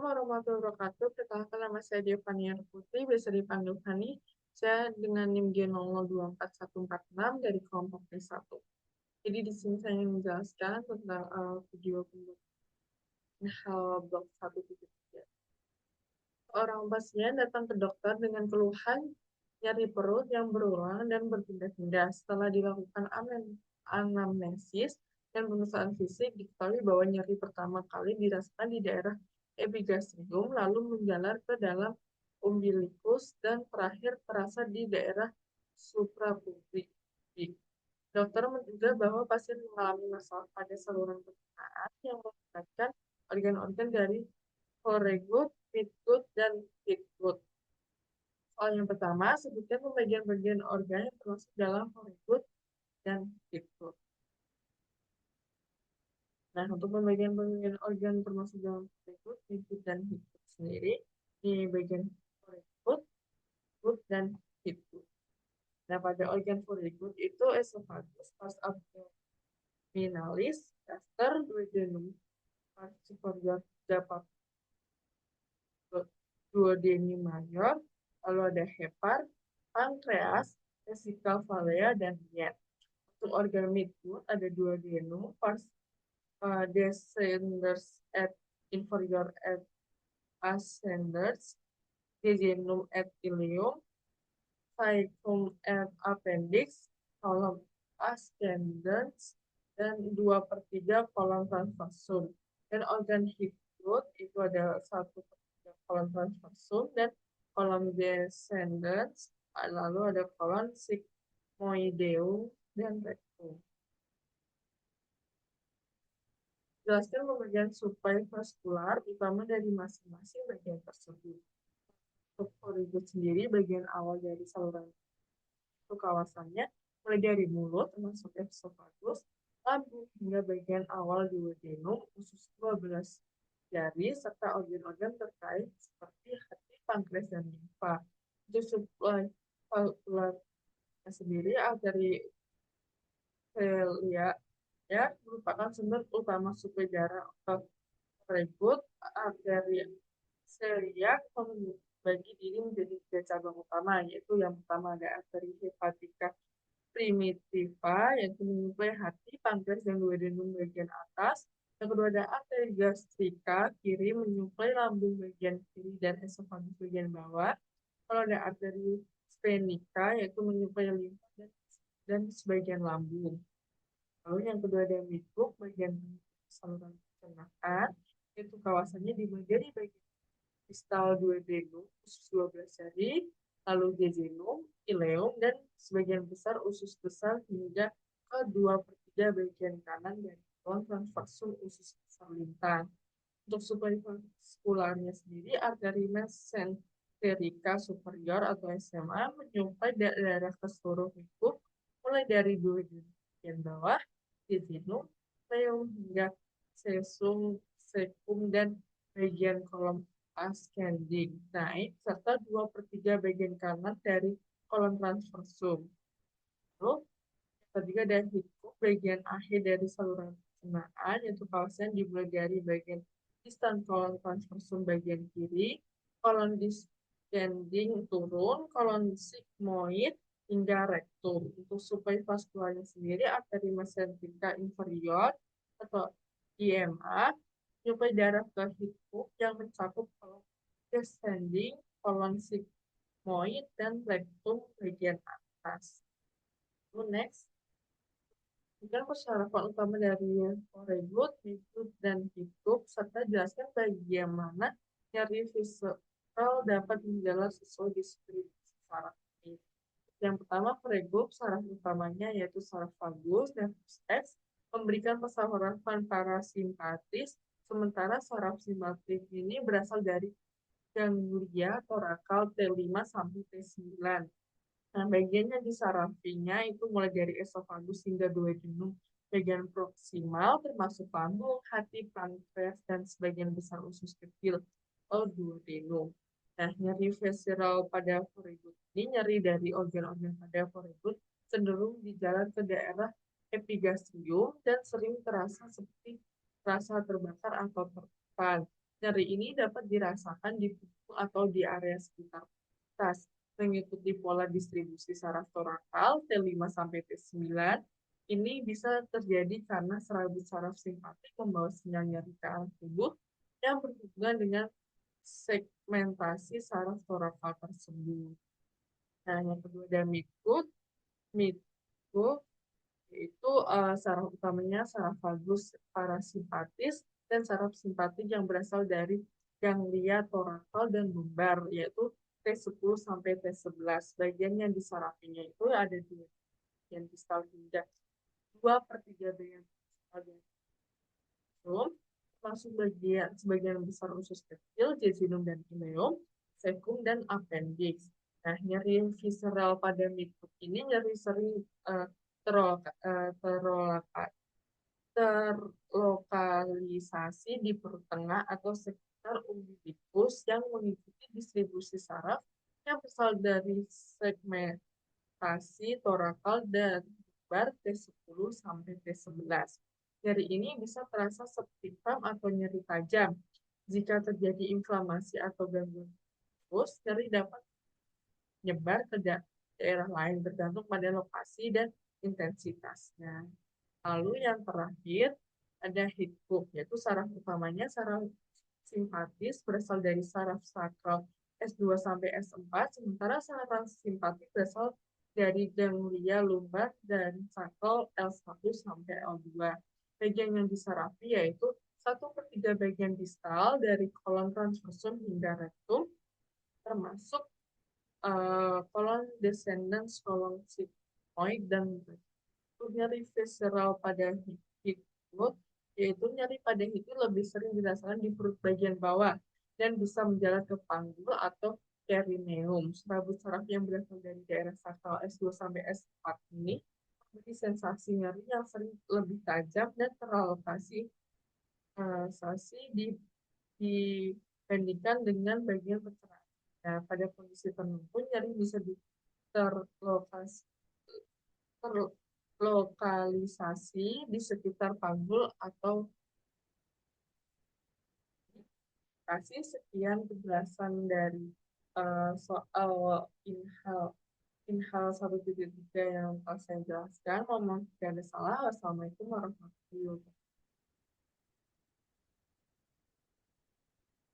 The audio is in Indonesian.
warahmatullahi wabarakatuh. Perkenalkan nama saya Devania Putri, biasa dipanggil Fani. Saya dengan NIM G00244146 dari kelompok P1. Jadi di sini saya ingin menjelaskan tentang video pembuatan hal blok 1.3. Orang pasien datang ke dokter dengan keluhan nyeri perut yang berulang dan berpindah-pindah. Setelah dilakukan anamnesis dan pemeriksaan fisik, diketahui bahwa nyeri pertama kali dirasakan di daerah epigastrium, lalu menjalar ke dalam umbilikus, dan terakhir terasa di daerah suprapubik. Dokter menduga bahwa pasien mengalami masalah pada saluran pencernaan yang mengakibatkan organ-organ dari foregut, midgut, dan hindgut. Soal yang pertama, sebutkan pembagian-bagian organ yang termasuk dalam foregut dan hindgut. Nah, untuk pembagian-bagian organ termasuk dalam foregut, midgut, dan hindgut sendiri, di bagian foregut, midgut, dan hindgut. Nah, pada organ foregut itu esophagus, pars abdominalis, gaster, duodenum, pars superior, duodenum mayor, lalu ada hepar, pankreas, vesikel valea, dan yen. Untuk organ midgut ada duodenum, pars descendens et inferior et ascendens, jejunum et ileum, caecum et appendix, kolom ascendens, dan 2/3 kolom transversum. Dan organ hindgut itu ada 1/3 kolom transversum dan kolom descendens, lalu ada kolom sigmoideum dan rectum. Jelaskan pembagian supravaskular utama dari masing-masing bagian tersebut. Untuk foregut sendiri, bagian awal dari saluran itu kawasannya mulai dari mulut termasuk esophagus, lambung hingga bagian awal duodenum, usus 12 jari, serta organ-organ terkait seperti hati, pankreas, dan limfa. Untuk suplai vaskularnya sendiri, arteri celia ya merupakan sumber utama suplai darah ke foregut. Arteri celiac membagi diri menjadi 3 cabang utama, yaitu yang pertama ada arteri hepatica primitiva, yaitu menyuplai hati, pankreas, dan duodenum bagian atas. Yang kedua ada arteri gastrika kiri, menyuplai lambung bagian kiri dan esophagus bagian bawah. Kalau ada arteri splenica, yaitu menyuplai limfa dan sebagian lambung. Lalu yang kedua ada midgut bagian saluran pencernaan, yaitu kawasannya dibagi dari bagian distal duodenum, usus 12 jari, lalu jejunum, ileum, dan sebagian besar usus besar hingga ke 2/3 bagian kanan dari kolon transversum usus besar lintang. Untuk supravaskularnya sendiri, arteri mesenterica superior atau SMA menyuplai darah ke seluruh lingkup mulai dari duodenum bagian bawah, jejunum, ileum, hingga cesum, cecum, dan bagian kolom ascending naik, serta 2/3 bagian kanan dari kolon transversum. Lalu, ketiga ada hindgut bagian akhir dari saluran pencernaan, yaitu kawasan dimulai dari bagian distal kolon transversum bagian kiri, kolon descending turun, kolon sigmoid, hingga rektum. Untuk supravaskularnya sendiri, arteri mesenterica inferior atau IMA menyuplai darah ke hindgut yang mencakup kolon descending, kolon sigmoid, dan rektum bagian atas. Next, bukan persyaratan utama dari foregut, midgut, dan hindgut, serta jelaskan bagaimana nyeri visceral dapat menjalar sesuai deskripsi saraf ini. Yang pertama, foregut, saraf utamanya yaitu saraf vagus dan X memberikan pesarapan parasimpatis, sementara saraf simpatik ini berasal dari ganglia torakal T5 sampai T9. Nah, bagiannya di sarafinya itu mulai dari esofagus hingga duodenum bagian proksimal, termasuk lambung, hati, pankreas, dan sebagian besar usus kecil atau duodenum. Nah, nyeri visceral pada foregut ini, nyeri dari organ-organ pada foregut cenderung dijalar ke daerah epigastrium dan sering terasa seperti rasa terbakar atau tertekan. Nyeri ini dapat dirasakan di punggung atau di area sekitar tas, mengikuti pola distribusi saraf torakal T5 sampai T9. Ini bisa terjadi karena serabut saraf simpatik membawa sinyal nyeri ke arah tubuh yang berhubungan dengan segmentasi saraf torakal tersebut. Nah, yang kedua ada midgut. Midgut yaitu saraf utamanya saraf vagus parasimpatis dan saraf simpatik yang berasal dari ganglia torakal dan lumbar, yaitu T10 sampai T11. Bagian yang disarapinya itu ada di bagian distal hingga 2/3 bagian distal masuk sebagian besar usus kecil, jejunum dan ileum, cecum dan appendix. Nah, nyeri visceral pada mikrob ini nyeri sering uh, terlokalisasi di perut tengah atau sekitar umbilicus yang mengikuti distribusi saraf yang berasal dari segmentasi torakal dan bar T10 sampai T11. Nyeri ini bisa terasa seperti kram atau nyeri tajam. Jika terjadi inflamasi atau gangguan fokus, nyeri dapat menyebar ke daerah lain bergantung pada lokasi dan intensitasnya. Lalu yang terakhir ada heat hook, yaitu saraf utamanya saraf simpatis berasal dari saraf sakral S2 sampai S4, sementara saraf simpatik berasal dari ganglia lumbar dan sakral L1 sampai L2. Bagian yang disarapi yaitu 1/3 bagian distal dari kolon transversum hingga rektum, termasuk kolon descendens, kolon sigmoid, dan nyeri visceral pada hipot, yaitu nyeri pada hipot lebih sering dirasakan di perut bagian bawah dan bisa menjalar ke panggul atau perineum. Serabut saraf yang berasal dari daerah sakral S2 sampai S4 ini memiliki sensasi nyeri yang sering lebih tajam dan teralokasi dibandingkan dengan bagian pencerahan. Nah, pada kondisi tertentu nyeri bisa terlokasi terlokalisasi di sekitar panggul atau kasih. Sekian penjelasan dari soal inhal inhal 1.3 yang telah saya jelaskan. Mohon maaf jika ada salah. Wassalamualaikum warahmatullahi wabarakatuh.